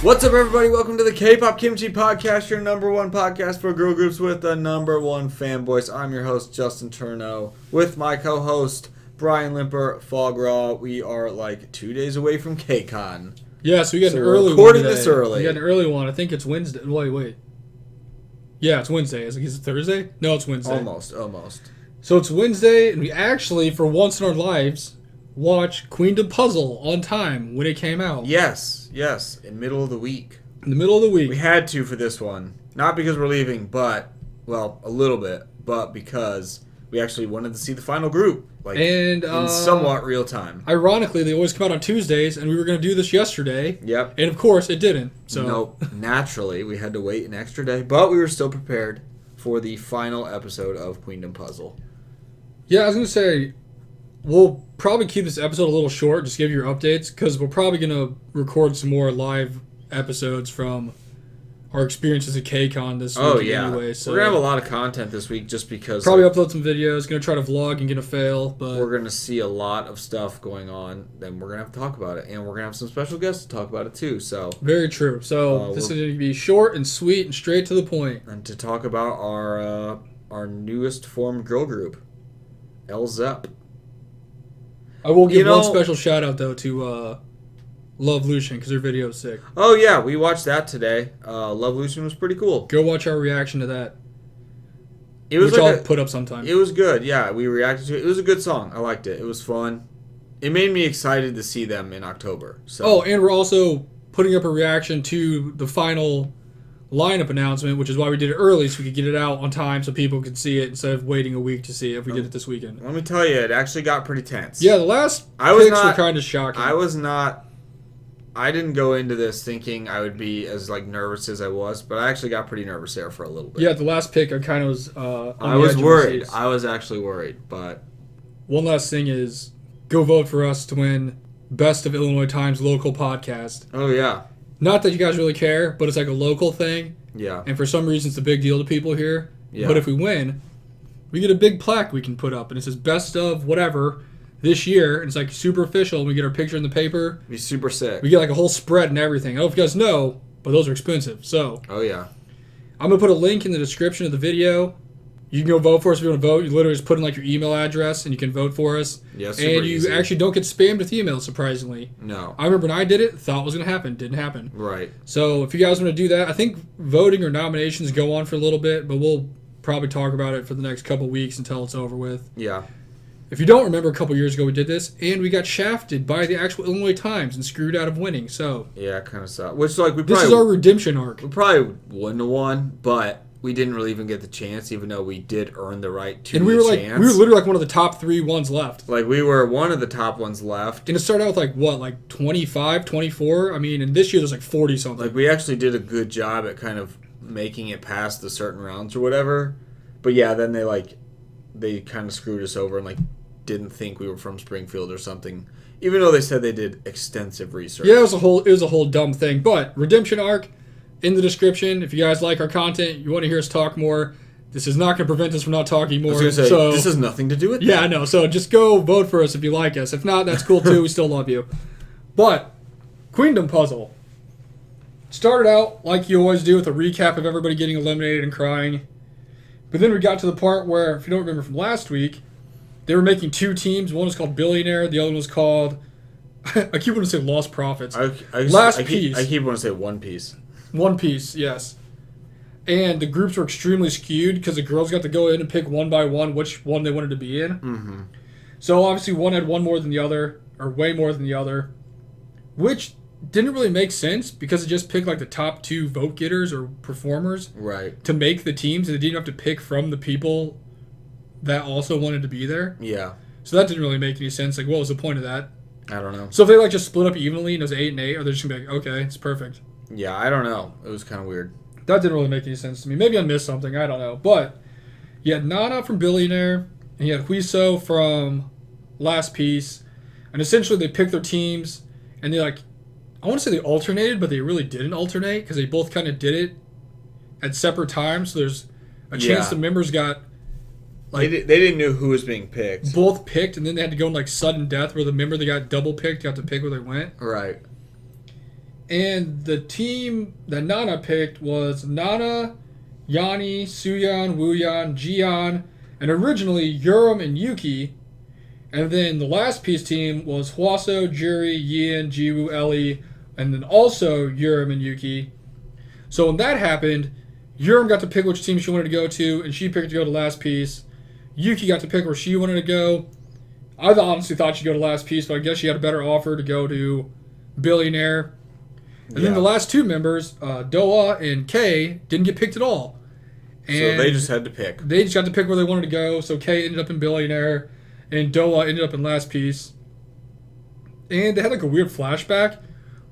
What's up, everybody? Welcome to the K-Pop Kimchi Podcast, your number one podcast for girl groups with the number one fanboys. I'm your host, Justin Turno, with my co-host, Brian Limper, Fograw. We are like 2 days away from KCON. Yeah, so we got an early one. Recording this early. We got an early one. I think it's Wednesday. Wait. Yeah, it's Wednesday. Is it Thursday? No, it's Wednesday. Almost. So it's Wednesday, and we actually, for once in our lives, watched Queendom Puzzle on time when it came out. Yes. In middle of the week. In the middle of the week. We had to for this one. Not because we're leaving, but, well, a little bit, but because we actually wanted to see the final group. In somewhat real time. Ironically, they always come out on Tuesdays, and we were going to do this yesterday. Yep. And of course, it didn't. So nope. Naturally, we had to wait an extra day, but we were still prepared for the final episode of Queendom Puzzle. Yeah, I was going to say, we'll probably keep this episode a little short, just give you your updates, because we're probably going to record some more live episodes from our experiences at KCON this week anyway. So we're going to have a lot of content this week just because... Probably upload some videos, going to try to vlog and going to fail, but... We're going to see a lot of stuff going on, then we're going to have to talk about it, and we're going to have some special guests to talk about it too, so... Very true. So this is going to be short and sweet and straight to the point. And to talk about our newest formed girl group, EL7Z UP. I will give one special shout out though to Love Lucian because their video is sick. Oh yeah, we watched that today. Love Lucian was pretty cool. Go watch our reaction to that. Which I'll put up sometime. It was good. Yeah, we reacted to it. It was a good song. I liked it. It was fun. It made me excited to see them in October. So. Oh, and we're also putting up a reaction to the final lineup announcement, which is why we did it early so we could get it out on time so people could see it instead of waiting a week to see it if we did it this weekend. Let me tell you, it actually got pretty tense. Yeah, the last picks were kind of shocking. I didn't go into this thinking I would be as nervous as I was, but I actually got pretty nervous there for a little bit. Yeah, the last pick I kind of was I was worried. I was actually worried, but... One last thing is, go vote for us to win Best of Illinois Times local podcast. Oh, yeah. Not that you guys really care, but it's like a local thing. Yeah. And for some reason, it's a big deal to people here. Yeah. But if we win, we get a big plaque we can put up. And it says best of whatever this year. And it's super official. And we get our picture in the paper. It'd be super sick. We get a whole spread and everything. I don't know if you guys know, but those are expensive. So. Oh, yeah. I'm going to put a link in the description of the video. You can go vote for us if you want to vote. You literally just put in your email address and you can vote for us. Yeah, super and you easy. Actually don't get spammed with emails, surprisingly. No. I remember when I did it, thought it was going to happen. Didn't happen. Right. So if you guys want to do that, I think voting or nominations go on for a little bit, but we'll probably talk about it for the next couple weeks until it's over with. Yeah. If you don't remember, a couple years ago we did this, and we got shafted by the actual Illinois Times and screwed out of winning. So yeah, kind of sucked. Which this is our redemption arc. We probably wouldn't have won, but we didn't really even get the chance, even though we did earn the right to and we were chance. We were literally one of the top 3 ones left. We were one of the top ones left. And it started out with 25, 24. I mean, and this year there's 40 something. We actually did a good job at kind of making it past the certain rounds or whatever. But yeah, then they kind of screwed us over and didn't think we were from Springfield or something. Even though they said they did extensive research. Yeah, it was a whole dumb thing. But redemption arc. In the description, if you guys like our content, you want to hear us talk more, this is not going to prevent us from not talking more. I was going to say, this has nothing to do with that. Yeah, I know. So just go vote for us if you like us. If not, that's cool too. We still love you. But, Queendom Puzzle. Started out like you always do with a recap of everybody getting eliminated and crying. But then we got to the part where, if you don't remember from last week, they were making 2 teams. One was called Billionaire. The other one was called... I keep wanting to say Lost Profits. Last Piece. I keep wanting to say One Piece. One Piece, yes. And the groups were extremely skewed because the girls got to go in and pick one by one which one they wanted to be in. Mm-hmm. So obviously one had one more than the other, or way more than the other, which didn't really make sense because it just picked the top 2 vote getters or performers to make the teams, and they didn't have to pick from the people that also wanted to be there. Yeah. So that didn't really make any sense. What was the point of that? I don't know. So if they just split up evenly and it was 8 and 8, or they're just going to be okay, it's perfect. Yeah, I don't know. It was kind of weird. That didn't really make any sense to me. Maybe I missed something. I don't know. But you had Nana from Billionaire, and you had Huiso from Last Piece. And essentially they picked their teams, and they I want to say they alternated, but they really didn't alternate because they both kind of did it at separate times. So there's a chance the members got... they didn't know who was being picked. Both picked, and then they had to go in sudden death where the member that got double picked got to pick where they went. Right. And the team that Nana picked was Nana, Yanni, Suyeon, Wooyeon, Jian, and originally Urim and Yuki. And then the last piece team was Hwaso, Juri, Yin, Jiwoo, Ellie, and then also Urim and Yuki. So when that happened, Urim got to pick which team she wanted to go to, and she picked to go to last piece. Yuki got to pick where she wanted to go. I honestly thought she'd go to last piece, but I guess she had a better offer to go to Billionaire. And then the last two members, Doa and Kay, didn't get picked at all. And so they just had to pick. They just got to pick where they wanted to go. So Kay ended up in Billionaire, and Doa ended up in last piece. And they had like a weird flashback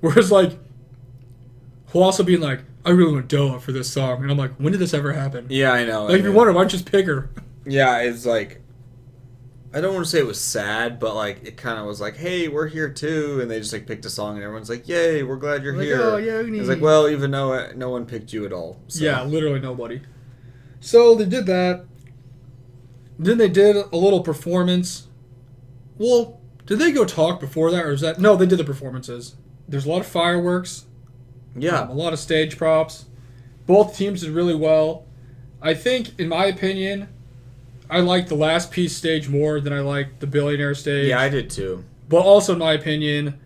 where it's like Hwaso being like, I really want Doa for this song. And I'm like, when did this ever happen? Yeah, I know. Like, if you wonder, why don't you just pick her? Yeah, it's like, I don't want to say it was sad, but like it kind of was like, hey, we're here too, and they just like picked a song, and everyone's like, yay, we're glad you're like, here. oh, yeah, it's like, well, even though no one picked you at all. So. Yeah, literally nobody. So they did that. Then they did a little performance. Well, did they go talk before that, or is that... No, they did the performances. There's a lot of fireworks. Yeah. A lot of stage props. Both teams did really well. I think, in my opinion, I like the last piece stage more than I like the Billionaire stage. Yeah, I did too. But also, in my opinion,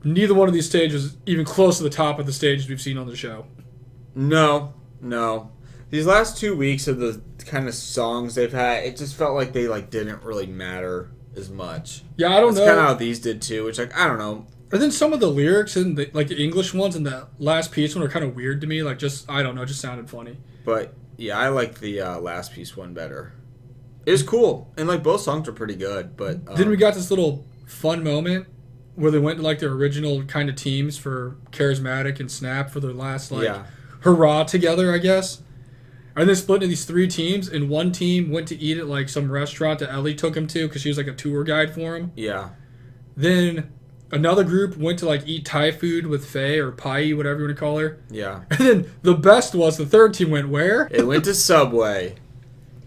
neither one of these stages is even close to the top of the stages we've seen on the show. No. These last 2 weeks of the kind of songs they've had, it just felt like they like didn't really matter as much. Yeah, I don't know. That's kind of how these did too, which like I don't know. And then some of the lyrics and the, like the English ones and the last piece one are kind of weird to me. Like just I don't know, just sounded funny. But yeah, I like the last piece one better. It was cool, and like both songs were pretty good. But then we got this little fun moment where they went to like their original kind of teams for Charismatic and Snap for their last hurrah together, I guess. And then split into these three teams, and one team went to eat at like some restaurant that Ellie took him to because she was like a tour guide for him. Yeah. Then another group went to like eat Thai food with Faye or Pai, whatever you want to call her. Yeah. And then the best was the third team went where? It went to Subway.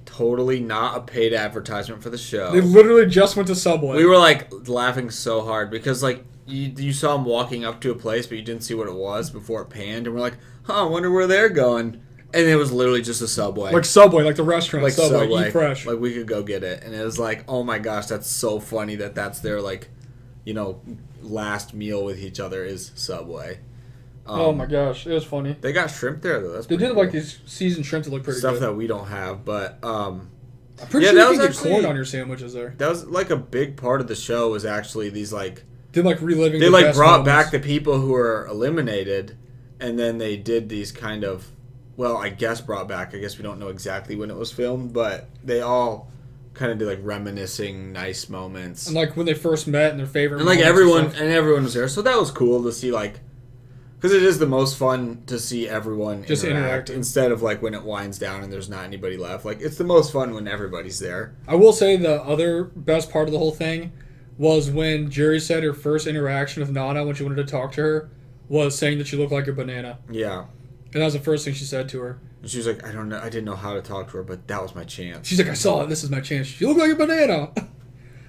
Totally not a paid advertisement for the show. They literally just went to Subway. We were like laughing so hard because like you saw them walking up to a place, but you didn't see what it was before it panned, and we're like, I wonder where they're going. And it was literally just a Subway. Like Subway, like the restaurant. Like Subway. Eat fresh. Like we could go get it. And it was like, oh my gosh, that's so funny that's their like, last meal with each other is Subway. Oh my gosh, it was funny. They got shrimp there though. They did cool. like these seasoned shrimp that look pretty Stuff good. that we don't have, but I'm pretty sure you can get corn on your sandwiches there. That was like a big part of the show was actually these like They're like reliving. They the like best brought moments. back the people who were eliminated, and then they did these kind of, well, I guess brought back. I guess we don't know exactly when it was filmed, but they all kind of did like reminiscing nice moments. And like when they first met and their favorite. And like moments everyone was there, so that was cool to see like. Because it is the most fun to see everyone just interact instead of like when it winds down and there's not anybody left. Like it's the most fun when everybody's there. I will say the other best part of the whole thing was when Jerry said her first interaction with Nana when she wanted to talk to her was saying that she looked like a banana. Yeah. And that was the first thing she said to her. And she was like, I don't know, I didn't know how to talk to her, but that was my chance. She's like, I saw it. This is my chance. You look like a banana.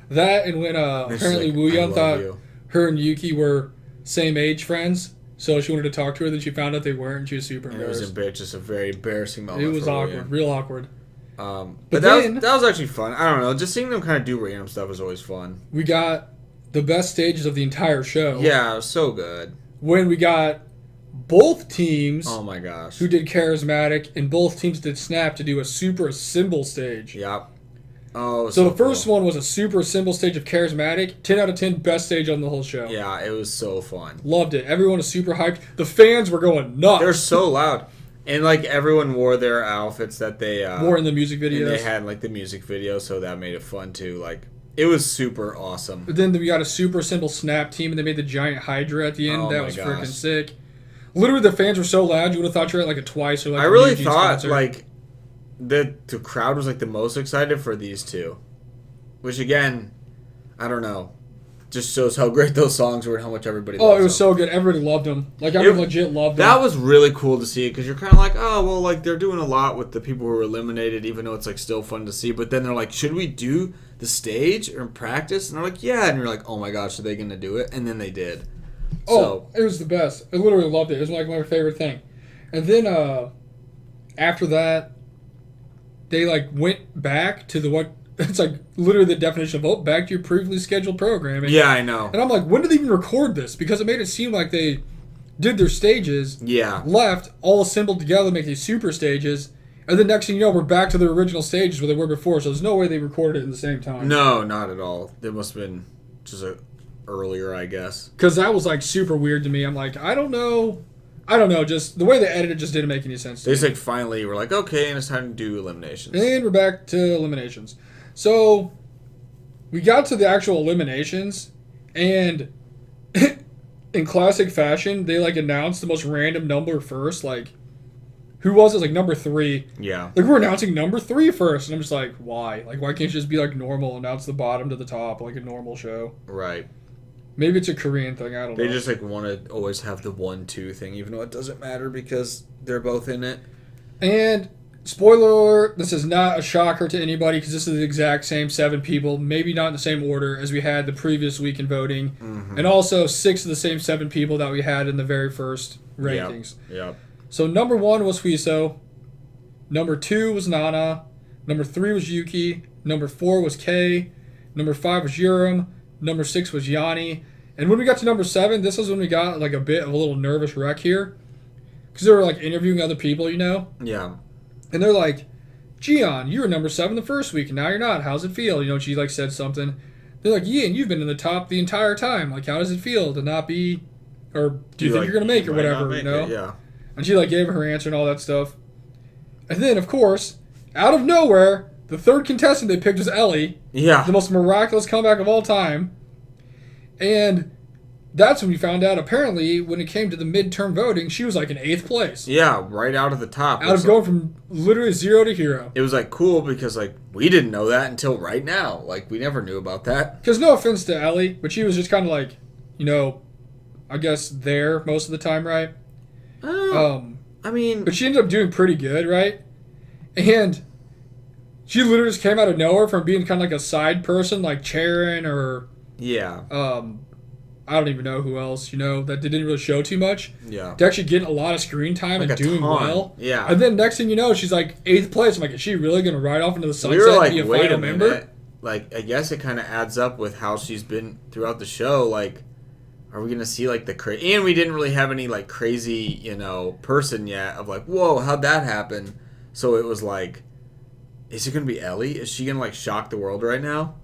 That and when apparently like, Wooyeon thought you. her and Yuki were same age friends. So she wanted to talk to her, then she found out they weren't, and she was super embarrassed. It was just a very embarrassing moment. It was awkward, William. real awkward. But that was actually fun. I don't know, just seeing them kind of do random stuff is always fun. We got the best stages of the entire show. Yeah, it was so good. When we got both teams, oh my gosh, who did Charismatic, and both teams did Snap to do a super symbol stage. Yep. Oh, so the first one was a super symbol stage of Charismatic. 10 out of 10, best stage on the whole show. Yeah, it was so fun. Loved it. Everyone was super hyped. The fans were going nuts. They're so loud. And like everyone wore their outfits that they wore in the music videos. And they had like the music video, so that made it fun too. Like it was super awesome. But then we got a super simple Snap team, and they made the giant Hydra at the end. Oh that my was gosh. freaking sick. Literally, the fans were so loud you would have thought you were at like a Twice or like. I a really UG's thought concert. like the crowd was like the most excited for these two. Which again, I don't know, just shows how great those songs were and how much everybody loved them. Oh, it was so good. Everybody loved them. Like, I legit loved them. That was really cool to see because you're kind of like, oh, well, like, they're doing a lot with the people who were eliminated, even though it's, like, still fun to see. But then they're like, should we do the stage or practice? And they're like, yeah. And you're like, oh, my gosh, are they going to do it? And then they did. Oh, it was the best. I literally loved it. It was like my favorite thing. And then after that, they like went back to it's like literally the definition of vote back to your previously scheduled programming. Yeah, I know. And I'm like, when did they even record this? Because it made it seem like they did their stages, left, all assembled together, make these super stages, and then next thing you know, we're back to their original stages where they were before. So there's no way they recorded it at the same time. No, not at all. It must have been just earlier, I guess. Because that was like super weird to me. I'm like, I don't know. Just the way they edited it just didn't make any sense to me. They just like finally were like, okay, and it's time to do eliminations. And we're back to eliminations. So we got to the actual eliminations, and in classic fashion, they like announced the most random number first. Like, who was it? Like number 3. Yeah. Like we're announcing number 3 first, and I'm just like, why? Like, why can't you just be like normal, announce the bottom to the top like a normal show? Right. Maybe it's a Korean thing. I don't know. They just like want to always have the 1-2 thing, even though it doesn't matter because they're both in it. And spoiler alert, this is not a shocker to anybody because this is the exact same 7 people, maybe not in the same order as we had the previous week in voting, and also 6 of the same 7 people that we had in the very first rankings. Yep. So number 1 was Huiso, number 2 was Nana, number 3 was Yuki, number 4 was Kei, number 5 was Yurim, number 6 was Yanni, and when we got to number 7, this was when we got like a bit of a little nervous wreck here, because they were like interviewing other people, you know? Yeah. And they're like, Gian, you were number 7 the first week, and now you're not. How's it feel? You know, she like said something. They're like, Ian, you've been in the top the entire time. Like, how does it feel to not be, or do you think you're gonna make it, or whatever? You know? Yeah. And she like gave her answer and all that stuff. And then, of course, out of nowhere, the third contestant they picked was Ellie. Yeah. The most miraculous comeback of all time. And that's when we found out, apparently, when it came to the midterm voting, she was like in 8th place. Yeah, right out of the top. Out of going from literally 0 to hero. It was like cool because like we didn't know that until right now. Like we never knew about that. Because no offense to Ellie, but she was just kind of like, you know, I guess there most of the time, right? I mean, but she ended up doing pretty good, right? And she literally just came out of nowhere from being kind of like a side person, like Charon or I don't even know who else, you know, that they didn't really show too much. Yeah. To actually getting a lot of screen time like and doing well. Yeah. And then next thing you know, she's like 8th place. I'm like, is she really going to ride off into the sunset and be a final member? Like, I guess it kind of adds up with how she's been throughout the show. Like, are we going to see, like, the crazy... And we didn't really have any, like, crazy, you know, person yet of, like, whoa, how'd that happen? So it was like, is it going to be Ellie? Is she going to, like, shock the world right now?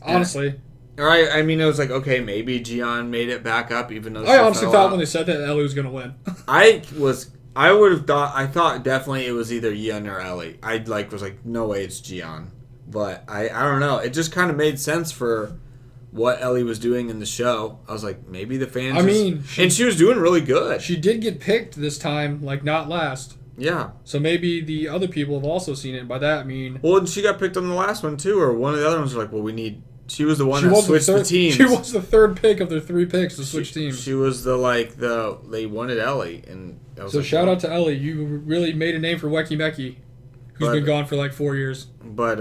Honestly. Or I mean, it was like, okay, maybe Gian made it back up, even though I honestly thought when they said that Ellie was going to win. I thought definitely it was either Ian or Ellie. I was like, no way, it's Gian. But I don't know. It just kind of made sense for what Ellie was doing in the show. I was like, maybe the fans. And she was doing really good. She did get picked this time, like not last. Yeah. So maybe the other people have also seen it. And by that, I mean. Well, and she got picked on the last one too, or one of the other ones were like, well, we need. She was the one that switched the teams. She was the third pick of their 3 picks to switch teams. She was they wanted Ellie, and so like, shout out to Ellie. You really made a name for Wecky Mecky, who's been gone for like 4 years. But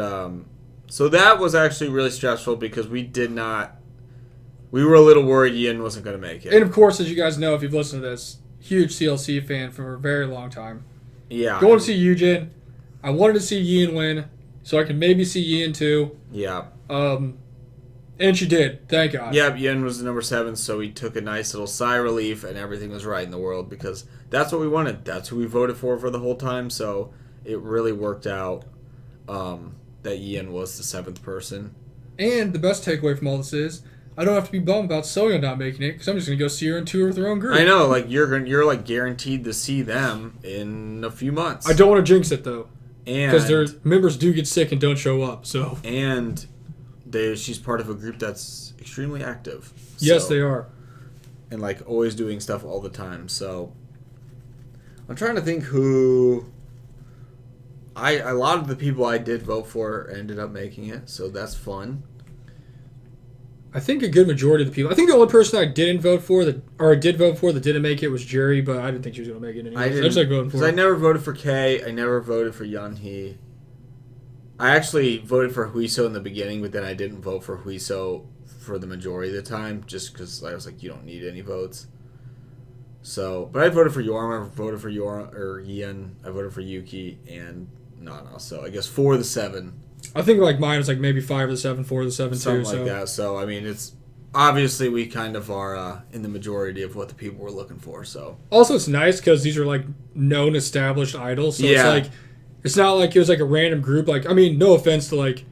so that was actually really stressful because we were a little worried Ian wasn't going to make it. And of course, as you guys know, if you've listened to this, huge CLC fan for a very long time. Yeah. Going to see Eugen. I wanted to see Ian win, so I can maybe see Ian too. Yeah. And she did, thank God. Yeah, Yen was the number 7, so he took a nice little sigh of relief, and everything was right in the world because that's what we wanted. That's who we voted for the whole time, so it really worked out that Ian was the 7th person. And the best takeaway from all this is, I don't have to be bummed about Soyeon not making it because I'm just going to go see her in tour with her own group. I know, like you're like guaranteed to see them in a few months. I don't want to jinx it though, because their And members do get sick and don't show up. So she's part of a group that's extremely active. Yes, they are. And like always doing stuff all the time. So I'm trying to think who a lot of the people I did vote for ended up making it, so that's fun. I think a good majority of the people. I think the only person I didn't vote for I did vote for that didn't make it was Jerry, but I didn't think she was going to make it anyway. I just like voting for her. Because I never voted for Kay. I never voted for Yeonhee. I actually voted for Huiso in the beginning, but then I didn't vote for Huiso for the majority of the time, just because I was like, you don't need any votes. So, but I voted for Yorm, I voted for Ian, I voted for Yuki, and Nana. So I guess 4 of the 7. I think like mine was like maybe 5 of the 7, 4 of the 7 something too. Like that. So I mean, it's obviously we kind of are in the majority of what the people were looking for. So also it's nice because these are like known established idols. So it's like it's not like it was like a random group. Like I mean, no offense to like.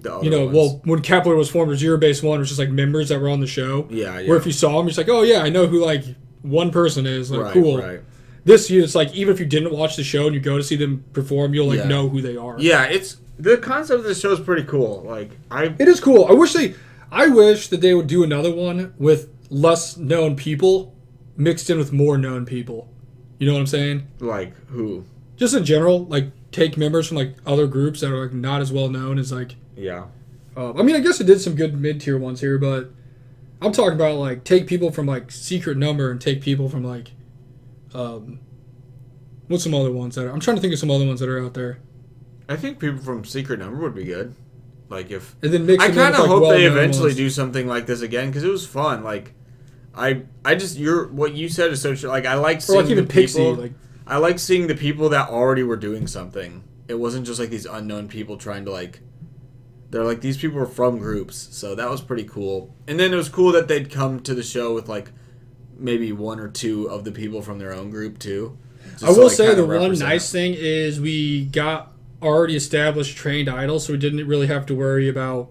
Well, when Kepler was formed, Zero Base One was just like members that were on the show. Yeah. Where if you saw them, you're just like, oh yeah, I know who like one person is. Like right, cool. Right. This year, it's like even if you didn't watch the show and you go to see them perform, you'll like know who they are. Yeah, it's the concept of the show is pretty cool. It is cool. I wish that they would do another one with less known people mixed in with more known people. You know what I'm saying? Like who? Just in general, like take members from like other groups that are like not as well known as like. Yeah. I mean, I guess it did some good mid-tier ones here, but I'm talking about like take people from like Secret Number and take people from like, what's some other ones that are? I'm trying to think of some other ones that are out there. I think people from Secret Number would be good. Like if and then mix I kind of like hope they eventually ones. Do something like this again because it was fun. Like I just what you said is so true. Like I like seeing or like even the Pixie. people. Like I like seeing the people that already were doing something. It wasn't just like these unknown people trying to like. They're like these people were from groups, so that was pretty cool. And then it was cool that they'd come to the show with like maybe 1 or 2 of the people from their own group too. I will say the one nice thing is we got already established trained idols, so we didn't really have to worry about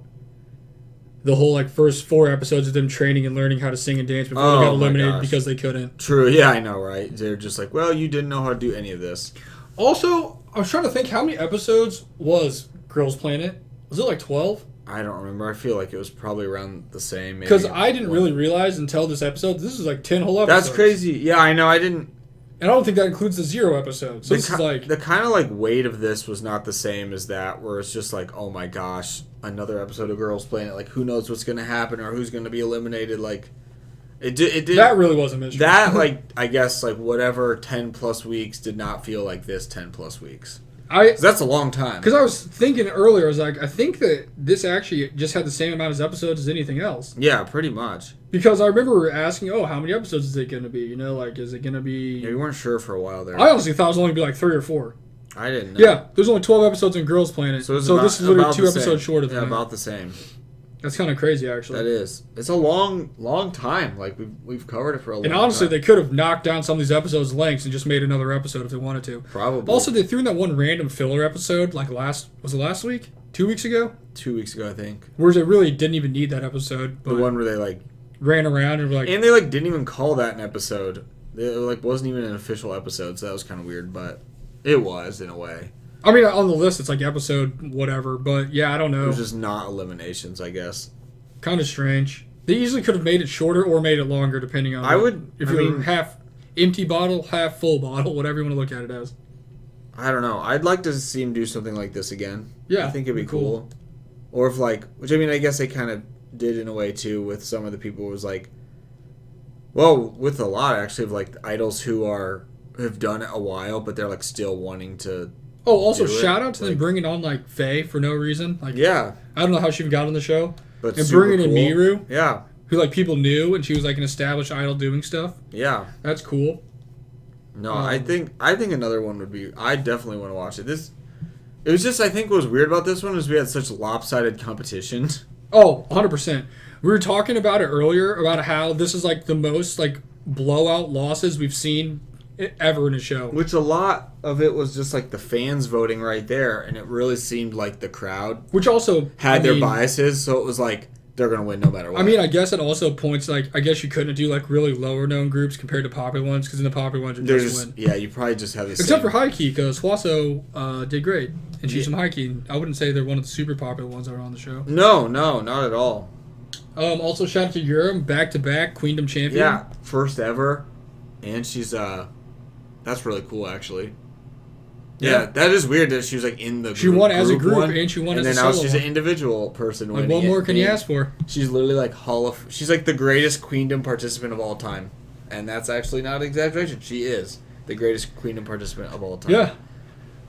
the whole like first 4 episodes of them training and learning how to sing and dance before they got eliminated because they couldn't. True, yeah, I know, right? They're just like, well, you didn't know how to do any of this. Also, I was trying to think how many episodes was Girls Planet? Was it like 12? I don't remember. I feel like it was probably around the same. Because I didn't really realize until this episode, this is like 10 whole episodes. That's crazy. Yeah, I know. I didn't. And I don't think that includes the 0 episode. So this is like... The kind of like weight of this was not the same as that, where it's just like, oh my gosh, another episode of Girls Planet. Like, who knows what's going to happen or who's going to be eliminated. Like, it did. That really was a mystery. That, like, I guess, like, whatever 10 plus weeks did not feel like this 10 plus weeks. That's a long time. Because I was thinking earlier, I was like, I think that this actually just had the same amount of episodes as anything else. Yeah, pretty mumuch. Because I remember asking, how many episodes is it going to be? You know, like, is it going to be... Yeah, we weren't sure for a while there. I honestly thought it was only going to be like 3 or 4. I didn't know. Yeah, there's only 12 episodes in Girls Planet. So this is literally 2 episodes short of that. Yeah, about the same. That's kind of crazy, actually. That is. It's a long time. Like, we've covered it for a long time. And honestly, they could have knocked down some of these episodes' lengths and just made another episode if they wanted to. Probably. Also, they threw in that one random filler episode, like was it last week? 2 weeks ago? 2 weeks ago, I think. Where they really didn't even need that episode. The one where they, like... ran around and were like... And they, like, didn't even call that an episode. It, like, wasn't even an official episode, so that was kind of weird, but it was, in a way. I mean, on the list, it's like episode whatever, but yeah, I don't know. It was just not eliminations, I guess. Kind of strange. They easily could have made it shorter or made it longer, depending on... If you're half empty bottle, half full bottle, whatever you want to look at it as. I don't know. I'd like to see him do something like this again. Yeah. I think it'd be cool. Or if, like... Which, I mean, I guess they kind of did in a way, too, with some of the people. It was like... Well, with a lot, actually, of, like, idols who have done it a while, but they're, like, still wanting to... Oh, also, shout out to them bringing on, like, Faye for no reason. Like, yeah. I don't know how she even got on the show. But and bringing in Miru. Yeah. Who, like, people knew, and she was, like, an established idol doing stuff. Yeah. That's cool. No, I think another one would be... I definitely want to watch it. It was just, I think what was weird about this one is we had such lopsided competition. Oh, 100%. We were talking about it earlier, about how this is, like, the most, like, blowout losses we've seen ever in a show. Which a lot of it was just, like, the fans voting right there, and it really seemed like the crowd... Which also... had their biases, so it was like, they're going to win no matter what. I mean, I guess it also points, like, I guess you couldn't do, like, really lower-known groups compared to popular ones, because in the popular ones, you're just win. Yeah, you probably just have the Except for High Key, because Swasso did great, and she's from High Key. I wouldn't say they're one of the super popular ones that are on the show. No, not at all. Also, shout out to Urim, back-to-back Queendom champion. Yeah, first ever, and she's, that's really cool, actually. Yeah, that is weird that she was, like, in the group. She won as a group, and she won as a solo. And then now she's an individual person. Like, what more can you ask for? She's literally, like, she's, like, the greatest Queendom participant of all time. And that's actually not an exaggeration. She is the greatest Queendom participant of all time. Yeah.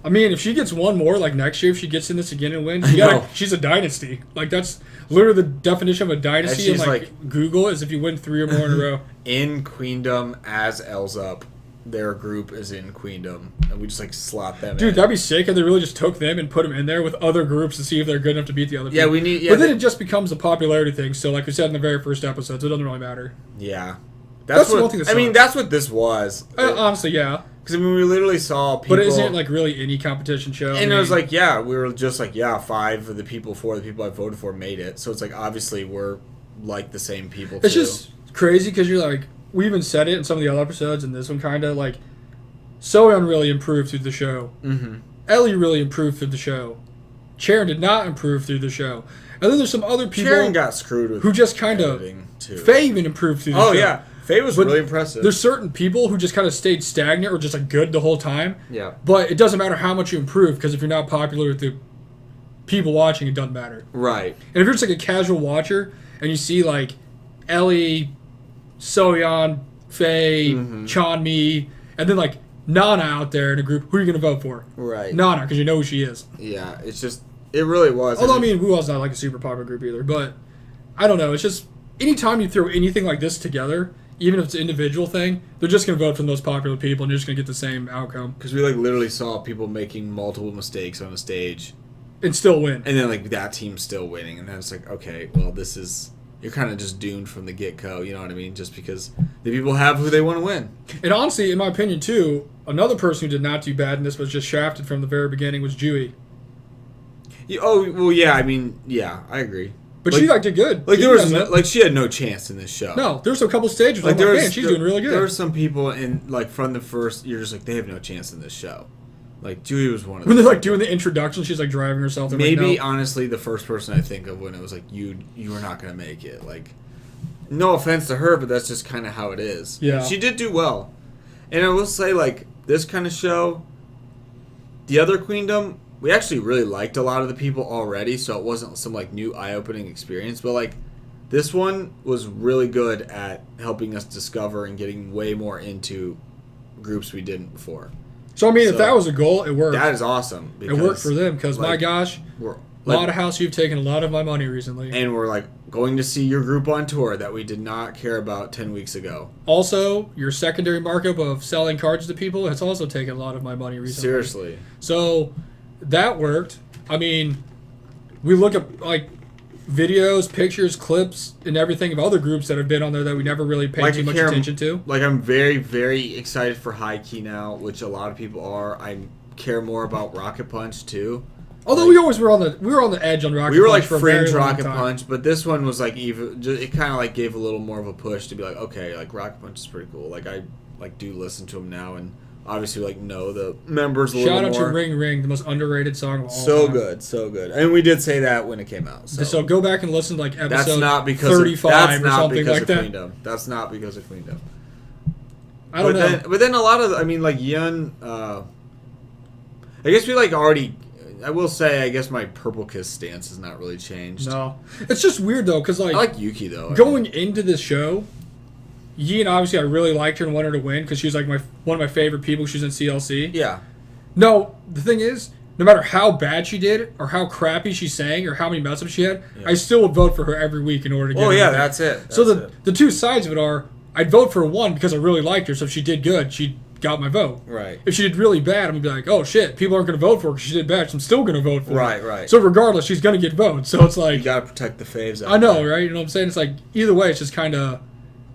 I mean, if she gets one more, like next year, if she gets in this again and wins, she's a dynasty. Like, that's literally the definition of a dynasty. And like Google is if you win 3 or more in a row. In Queendom as EL7Z UP, their group is in Queendom, and we just like slot them in. Dude, that'd be sick if they really just took them and put them in there with other groups to see if they're good enough to beat the other people. We need. But then it just becomes a popularity thing. So, like we said in the very first episode, so it doesn't really matter. Yeah. That's what, one thing that sucks. I mean, that's what this was. Honestly, yeah. Because, I mean, we literally saw people... But isn't it, like, really any competition show? And it was like, yeah, we were just like, yeah, 5 of the people, 4 of the people I voted for made it. So it's like, obviously, we're like the same people, too. It's just crazy because you're like... We even said it in some of the other episodes, and this one kind of, like... Soyeon really improved through the show. Mm-hmm. Ellie really improved through the show. Charon did not improve through the show. And then there's some other people... Charon got screwed with who just kind of... too. Faye even improved through the show. Oh, yeah. Faye was really impressive. There's certain people who just kind of stayed stagnant or just like good the whole time. Yeah. But it doesn't matter how much you improve because if you're not popular with the people watching, it doesn't matter. Right. And if you're just like a casual watcher and you see like Ellie, Soyeon, Faye, Chanmi, and then like Nana out there in a group, who are you going to vote for? Right. Nana, because you know who she is. Yeah, it's just, it really was. Although, I mean, Wu All's not like a super popular group either, but I don't know. It's just, anytime you throw anything like this together, even if it's an individual thing, they're just going to vote for the most popular people and you're just going to get the same outcome. Because we like literally saw people making multiple mistakes on a stage. And still win. And then like that team's still winning. And then it's like, okay, well this is, you're kind of just doomed from the get-go, you know what I mean? Just because the people have who they want to win. And honestly, in my opinion too, another person who did not do bad in this was just shafted from the very beginning was Jui. Oh, well yeah, I mean, yeah, I agree. But she like did good. Like there was like she had no chance in this show. No, there's a couple stages where man, she's doing really good. There were some people in like from the first, you're just like they have no chance in this show. Like Dewey was one of them. When they're like doing the introduction, she's like driving herself. Maybe like, no. Honestly, the first person I think of when it was like you are not gonna make it. Like, no offense to her, but that's just kind of how it is. Yeah, she did do well, and I will say like this kind of show, the other Queendom. We actually really liked a lot of the people already, so it wasn't some like new eye-opening experience. But like this one was really good at helping us discover and getting way more into groups we didn't before. So I mean, if that was a goal, it worked. That is awesome. It worked for them because my gosh, House, you've taken a lot of my money recently. And we're like going to see your group on tour that we did not care about 10 weeks ago. Also, your secondary markup of selling cards to people has also taken a lot of my money recently. Seriously. So that worked. I mean, we look at like videos, pictures, clips, and everything of other groups that have been on there that we never really paid too much attention to. Like I'm very, very excited for High Key now, which a lot of people are. I care more about Rocket Punch too. Although we always were on the edge on Rocket Punch. We were like for fringe a very Rocket Punch, but this one was like even. It kind of like gave a little more of a push to be like, okay, like Rocket Punch is pretty cool. Like I like do listen to them now and. Obviously, like, know the members a little more. Shout out to Ring Ring, the most underrated song of all time. So good. And we did say that when it came out. So go back and listen to, like, episode that's not because 35 or something like that. Queendom. That's not because of Queendom. I don't know. But then a lot of, I mean, like, Yun, I guess we, like, already... I will say, I guess my Purple Kiss stance has not really changed. No. It's just weird, though, because, like... I like Yuki, though. Going into this show... Yin, obviously, I really liked her and wanted her to win because she was like one of my favorite people. She was in CLC. Yeah. No, the thing is, no matter how bad she did or how crappy she sang or how many mess ups she had, I still would vote for her every week in order to get her. Oh, yeah, that's it. So the two sides of it are, I'd vote for one because I really liked her, so if she did good, she got my vote. Right. If she did really bad, I'm going to be like, oh, shit, people aren't going to vote for her because she did bad, so I'm still going to vote for her. Right. So regardless, she's going to get votes. So it's like... You got to protect the faves. I know, right? You know what I'm saying? It's like, either way, it's just kind of...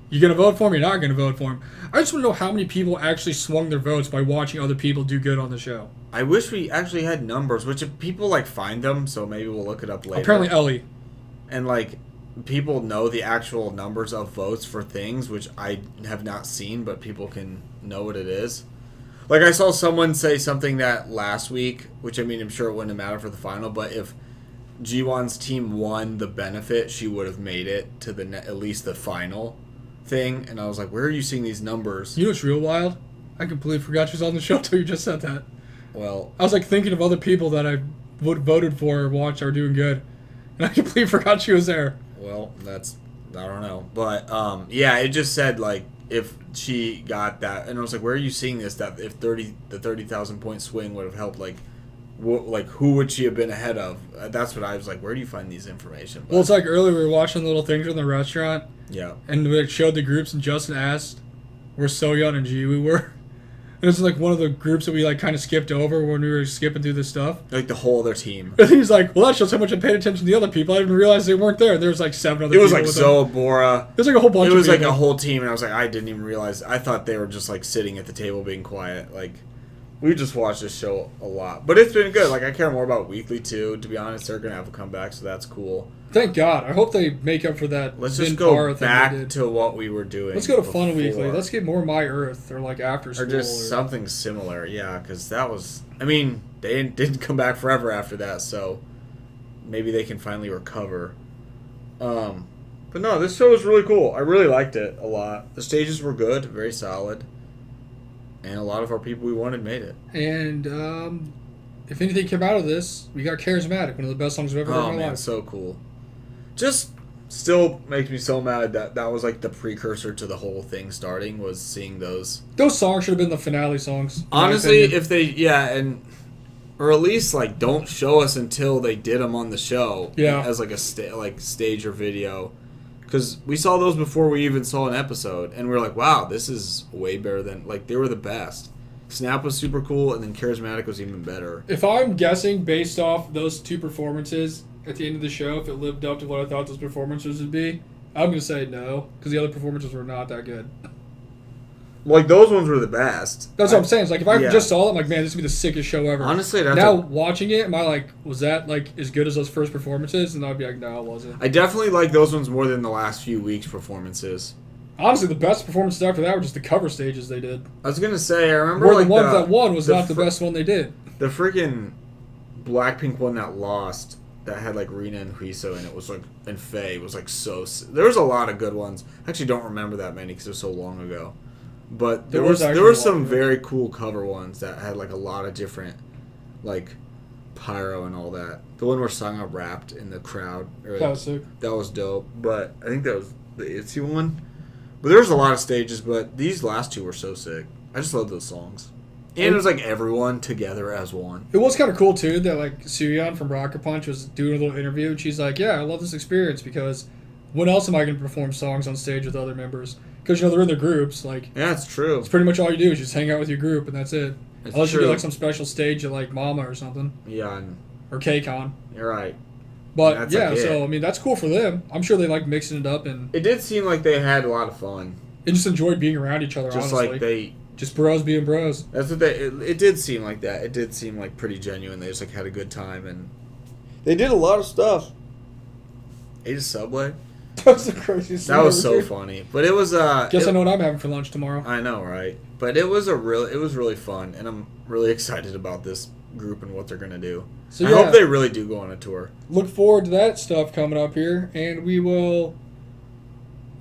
You going to vote for him or you're not going to vote for him? I just want to know how many people actually swung their votes by watching other people do good on the show. I wish we actually had numbers, which if people, like, find them, so maybe we'll look it up later. Apparently Ellie. And, like, people know the actual numbers of votes for things, which I have not seen, but people can know what it is. Like, I saw someone say something that last week, which, I mean, I'm sure it wouldn't have mattered for the final, but if Jiwon's team won the benefit, she would have made it to at least the final thing. And I was like, where are you seeing these numbers? You know what's real wild? I completely forgot she was on the show until you just said that. Well, I was like thinking of other people that I voted for or watched are doing good. And I completely forgot she was there. Well, I don't know. But, yeah, it just said, like, if she got that. And I was like, where are you seeing this? That if the 30,000 point swing would have helped, like who would she have been ahead of? That's what I was like. Where do you find these information? But, Well, it's like earlier we were watching little things in the restaurant. yeah. And it showed the groups, and Justin asked where So-Yeon and Ji-woo were. And it's like one of the groups that we like kind of skipped over when we were skipping through this stuff. Like the whole other team. And he's like, well, that shows how much I paid attention to the other people. I didn't realize they weren't there. There was like 7 other It people. was like with Zoe, them. Bora. It was like a whole bunch It of was like people. a whole team, and I was like, I didn't even realize. I thought they were just like sitting at the table being quiet. Like, we just watched this show a lot, but it's been good. Like, I care more about Weekly too. To be honest, they're gonna have a comeback, so that's cool. Thank God. I hope they make up for that. Let's Vin just go Parra thing they back did. to what we were doing. Let's go to Fun before. Weekly. Let's get more My Earth or like after school. Or just something similar, yeah, because that was... I mean, they didn't come back forever after that, so maybe they can finally recover. But no, this show was really cool. I really liked it a lot. The stages were good, very solid. And a lot of our people we wanted made it. And if anything came out of this, we got Charismatic, one of the best songs I've ever heard Oh, in my man, life. so cool. Just still makes me so mad that that was like the precursor to the whole thing starting, was seeing those. Those songs should have been the finale songs. in my Honestly, opinion. if they, yeah, and or at least like don't show us until they did them on the show, Yeah. as like a stage or video, because we saw those before we even saw an episode, and we were like, wow, this is way better than, like, they were the best. Snap was super cool, and then Charismatic was even better. If I'm guessing based off those 2 performances at the end of the show, if it lived up to what I thought those performances would be, I'm going to say no, because the other performances were not that good. Like, those ones were the best. That's what I'm saying. It's like, if I Yeah. just saw it, I'm like, man, this would be the sickest show ever. Honestly, that's now, watching it, am I like, was that like as good as those first performances? And I'd be like, no, it wasn't. I definitely like those ones more than the last few weeks' performances. Honestly, the best performances after that were just the cover stages they did. I was gonna say, I remember Where like the one that won was not the fr- best one they did. The freaking Blackpink one that lost, that had like Rina and Huiso in it, was like, and Faye was like so. There was a lot of good ones. I actually don't remember that many because it was so long ago. But there were actually some a lot. very cool cover ones that had like a lot of different, like, pyro and all that. The one where Sangha rapped in the crowd, or That was sick. that was dope. But I think that was the ITZY one. But there was a lot of stages, but these last 2 were so sick. I just love those songs. And it was like everyone together as one. It was kind of cool too that like Suyeon from Rocket Punch was doing a little interview, and she's like, "Yeah, I love this experience because when else am I going to perform songs on stage with other members? Because they're in their groups. Like, Yeah, it's true. it's pretty much all you do is just hang out with your group, and that's it. It's Unless you true. do like some special stage at like Mama or something Yeah, and or KCON. you're right. But That's yeah, like it. so I mean that's cool for them. I'm sure they like mixing it up and It did seem like they had a lot of fun. just enjoyed being around each other. Just honestly, like they... just bros being bros. That's what they... It did seem like that. It did seem like pretty genuine. They just like had a good time, and... They did a lot of stuff. Ate a Subway. That was the craziest. That thing was ever, so too. funny. But it was... Guess I know what I'm having for lunch tomorrow. I know, right? But it was really fun, and I'm really excited about this group and what they're gonna do. So I yeah, hope they really do go on a tour. look forward to that stuff coming up here, and we will,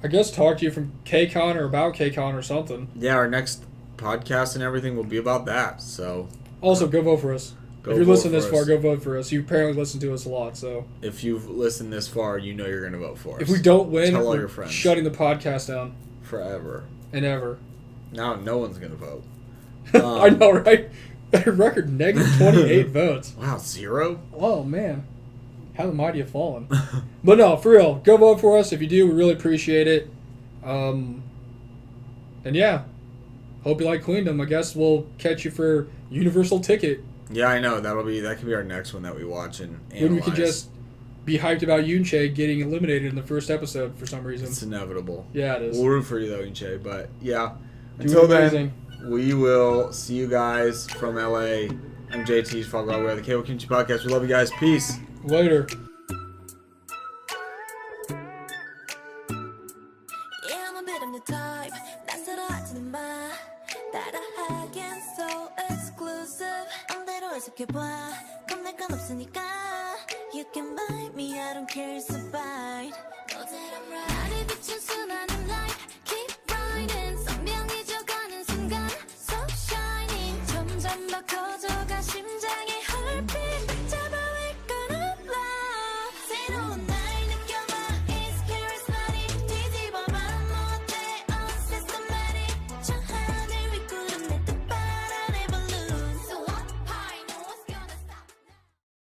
I guess, talk to you from KCON or about KCON or something. Yeah, our next podcast and everything will be about that. So Also, go vote for us. go If you're vote listening for this far, us. go vote for us. You apparently listen to us a lot, so If you've listened this far, you know you're gonna vote for us. if we don't win, Tell all we're your friends. shutting the podcast down Forever. and ever. Now no one's gonna vote. I know, right? Record negative 28 votes. Wow, 0? Oh man, how the mighty have fallen. But no, for real, go vote for us. If you do, we really appreciate it. And yeah, hope you like Queendom. I guess we'll catch you for Universal Ticket Yeah, I know. That could be our next one that we watch and analyze. when we can just be hyped about Yoonchae getting eliminated in the first episode for some reason. It's inevitable. Yeah, it is. We'll root for you though, Inche. But yeah, Doing until amazing. then, we will see you guys from LA. I'm JT Foglaw. We're the K.O. Kimchi Podcast. We love you guys. Peace. Later. Yeah, I'm a bit of the type. 낯설어하지는 마. 따라하기엔 so exclusive. 맘대로 해석해봐. 겁낼 건 없으니까. You can buy me, I don't care, it's a bite. 너처럼 right. 나를 비춘 수많은 light.